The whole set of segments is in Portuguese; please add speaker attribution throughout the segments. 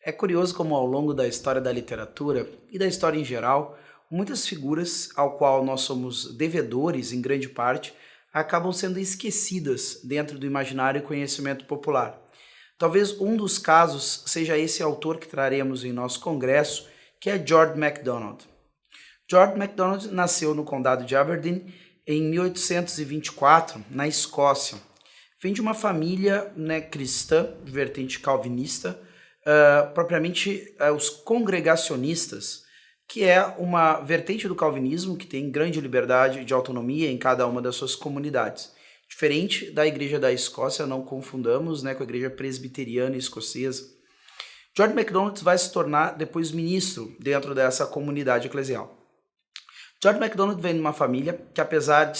Speaker 1: É curioso como ao longo da história da literatura e da história em geral, muitas figuras ao qual nós somos devedores em grande parte acabam sendo esquecidas dentro do imaginário e conhecimento popular. Talvez um dos casos seja esse autor que traremos em nosso congresso, que é George MacDonald. George MacDonald nasceu no condado de Aberdeen em 1824, na Escócia. Vem de uma família, cristã, de vertente calvinista, propriamente os congregacionistas, que é uma vertente do calvinismo que tem grande liberdade de autonomia em cada uma das suas comunidades. Diferente da Igreja da Escócia, não confundamos, com a Igreja Presbiteriana Escocesa. George MacDonald vai se tornar depois ministro dentro dessa comunidade eclesial. George MacDonald vem de uma família que, apesar de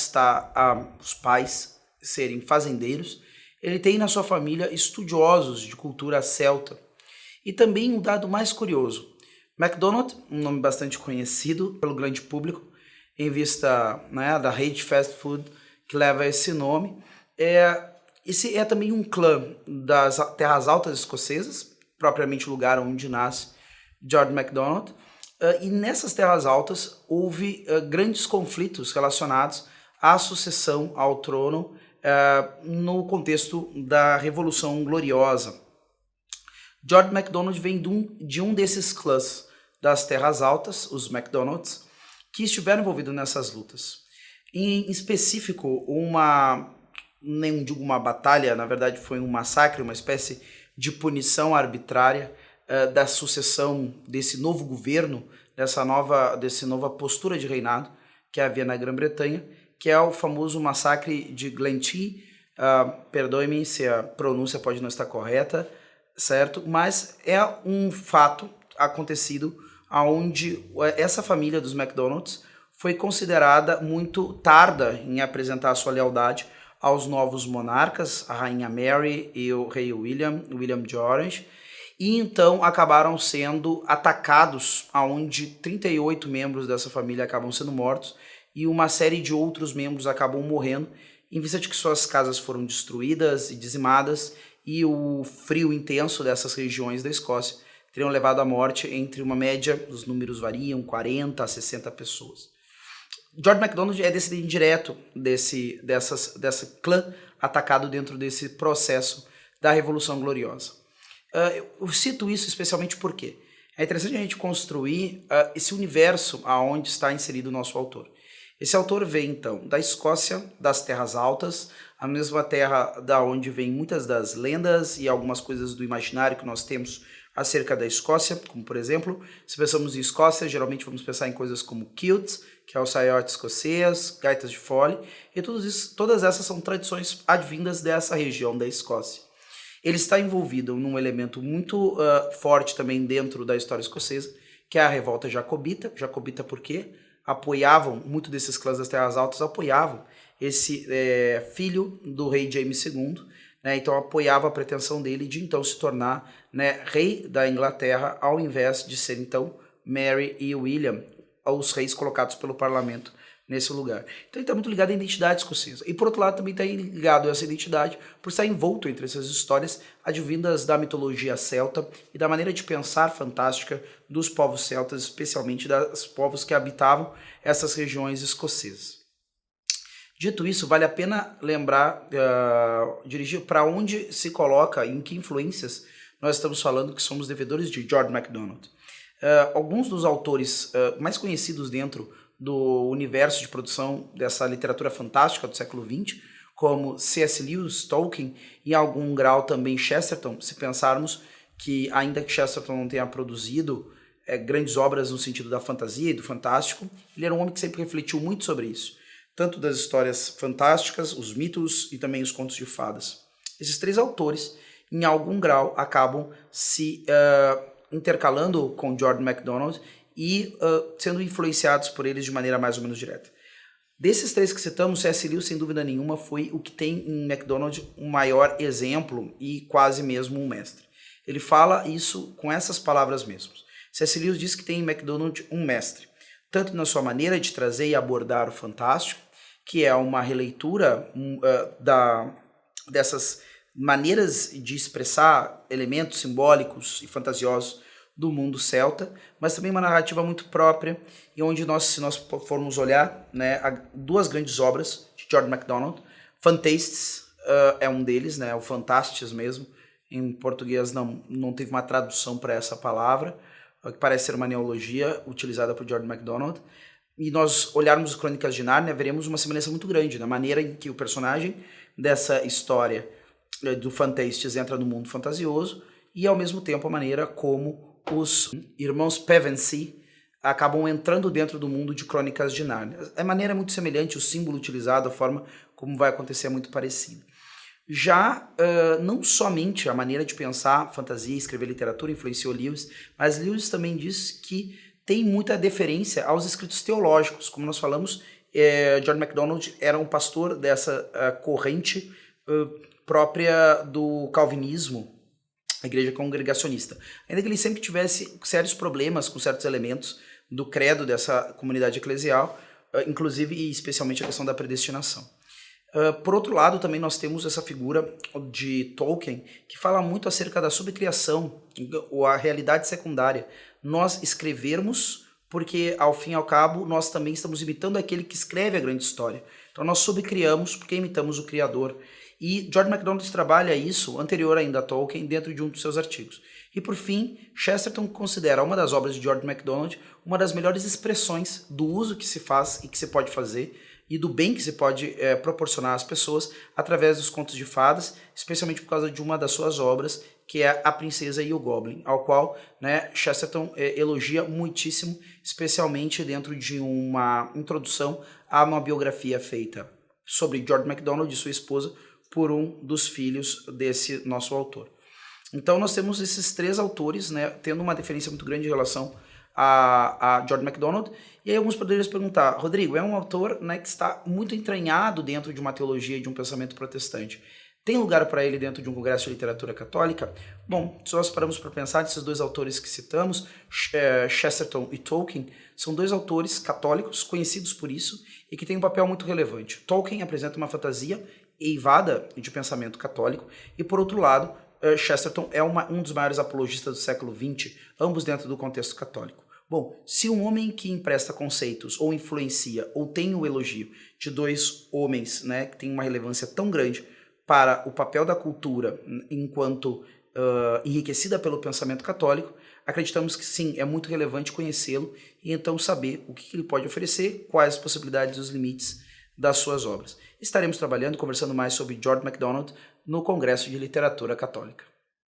Speaker 1: os pais serem fazendeiros, ele tem na sua família estudiosos de cultura celta. E também um dado mais curioso, McDonald's, um nome bastante conhecido pelo grande público, em vista da rede de fast food que leva esse nome, esse é também um clã das Terras Altas Escocesas, propriamente o lugar onde nasce George MacDonald, e nessas Terras Altas houve grandes conflitos relacionados à sucessão ao trono no contexto da Revolução Gloriosa. George MacDonald vem de um desses clãs das Terras Altas, os MacDonalds, que estiveram envolvidos nessas lutas. Em específico, nem digo uma batalha, na verdade foi um massacre, uma espécie de punição arbitrária da sucessão desse novo governo, dessa nova postura de reinado que havia na Grã-Bretanha, que é o famoso massacre de Glenty. Perdoe-me se a pronúncia pode não estar correta, certo? Mas é um fato acontecido onde essa família dos MacDonalds foi considerada muito tarda em apresentar sua lealdade aos novos monarcas, a rainha Mary e o rei William de Orange, e então acabaram sendo atacados, onde 38 membros dessa família acabam sendo mortos e uma série de outros membros acabam morrendo, em vista de que suas casas foram destruídas e dizimadas, e o frio intenso dessas regiões da Escócia teriam levado à morte entre uma média, os números variam, 40 a 60 pessoas. George MacDonald é descendente direto dessa clã atacado dentro desse processo da Revolução Gloriosa. Eu cito isso especialmente porque é interessante a gente construir esse universo aonde está inserido o nosso autor. Esse autor vem, então, da Escócia, das Terras Altas, a mesma terra da onde vem muitas das lendas e algumas coisas do imaginário que nós temos acerca da Escócia, como, por exemplo, se pensamos em Escócia, geralmente vamos pensar em coisas como kilts, que é o saiote escocês, gaitas de fole, e todas essas são tradições advindas dessa região da Escócia. Ele está envolvido num elemento muito forte também dentro da história escocesa, que é a revolta jacobita. Jacobita por quê? Muito desses clãs das Terras Altas apoiavam esse filho do rei James II, então apoiava a pretensão dele de então se tornar rei da Inglaterra, ao invés de ser então Mary e William, os reis colocados pelo parlamento nesse lugar. Então ele está muito ligado à identidade escocesa. E por outro lado também está ligado a essa identidade por estar envolto entre essas histórias advindas da mitologia celta e da maneira de pensar fantástica dos povos celtas, especialmente dos povos que habitavam essas regiões escocesas. Dito isso, vale a pena lembrar, dirigir para onde se coloca e em que influências nós estamos falando que somos devedores de George MacDonald. Alguns dos autores mais conhecidos dentro do universo de produção dessa literatura fantástica do século XX, como C.S. Lewis, Tolkien e em algum grau também Chesterton, se pensarmos que ainda que Chesterton não tenha produzido grandes obras no sentido da fantasia e do fantástico, ele era um homem que sempre refletiu muito sobre isso, tanto das histórias fantásticas, os mitos e também os contos de fadas. Esses três autores, em algum grau, acabam se intercalando com George MacDonald e sendo influenciados por eles de maneira mais ou menos direta. Desses três que citamos, C.S. Lewis, sem dúvida nenhuma, foi o que tem em MacDonald um maior exemplo e quase mesmo um mestre. Ele fala isso com essas palavras mesmas. C.S. Lewis diz que tem em MacDonald um mestre, tanto na sua maneira de trazer e abordar o fantástico, que é uma releitura maneiras de expressar elementos simbólicos e fantasiosos do mundo celta, mas também uma narrativa muito própria, e onde nós, se nós formos olhar, né, duas grandes obras de George MacDonald, Phantastes é um deles, né, o Fantastes mesmo, em português não teve uma tradução para essa palavra, que parece ser uma neologia utilizada por George MacDonald, e nós olharmos as Crônicas de Nárnia, veremos uma semelhança muito grande na maneira em que o personagem dessa história do Phantastes entra no mundo fantasioso, e ao mesmo tempo a maneira como os irmãos Pevensey acabam entrando dentro do mundo de Crônicas de Nárnia. A maneira é muito semelhante, o símbolo utilizado, a forma como vai acontecer é muito parecida. Já não somente a maneira de pensar fantasia e escrever literatura influenciou Lewis, mas Lewis também diz que tem muita deferência aos escritos teológicos. Como nós falamos, John MacDonald era um pastor dessa corrente própria do calvinismo, a igreja congregacionista. Ainda que ele sempre tivesse sérios problemas com certos elementos do credo dessa comunidade eclesial, inclusive e especialmente a questão da predestinação. Por outro lado, também nós temos essa figura de Tolkien, que fala muito acerca da subcriação, ou a realidade secundária. Nós escrevermos porque, ao fim e ao cabo, nós também estamos imitando aquele que escreve a grande história. Então nós subcriamos porque imitamos o Criador. E George MacDonald trabalha isso, anterior ainda a Tolkien, dentro de um dos seus artigos. E por fim, Chesterton considera uma das obras de George MacDonald uma das melhores expressões do uso que se faz e que se pode fazer e do bem que se pode proporcionar às pessoas através dos contos de fadas, especialmente por causa de uma das suas obras, que é A Princesa e o Goblin, ao qual, né, Chesterton elogia muitíssimo, especialmente dentro de uma introdução a uma biografia feita sobre George MacDonald e sua esposa por um dos filhos desse nosso autor. Então nós temos esses três autores, né, tendo uma diferença muito grande em relação a George MacDonald, e aí alguns poderiam se perguntar, Rodrigo, é um autor, né, que está muito entranhado dentro de uma teologia e de um pensamento protestante. Tem lugar para ele dentro de um congresso de literatura católica? Bom, se nós paramos para pensar nesses dois autores que citamos, Chesterton e Tolkien, são dois autores católicos, conhecidos por isso, e que têm um papel muito relevante. Tolkien apresenta uma fantasia eivada de pensamento católico, e por outro lado, Chesterton é um dos maiores apologistas do século XX, ambos dentro do contexto católico. Bom, se um homem que empresta conceitos, ou influencia, ou tem o elogio de dois homens, né, que tem uma relevância tão grande para o papel da cultura enquanto enriquecida pelo pensamento católico, acreditamos que sim, é muito relevante conhecê-lo e então saber o que ele pode oferecer, quais as possibilidades e os limites das suas obras. Estaremos trabalhando, conversando mais sobre George MacDonald no Congresso de Literatura Católica.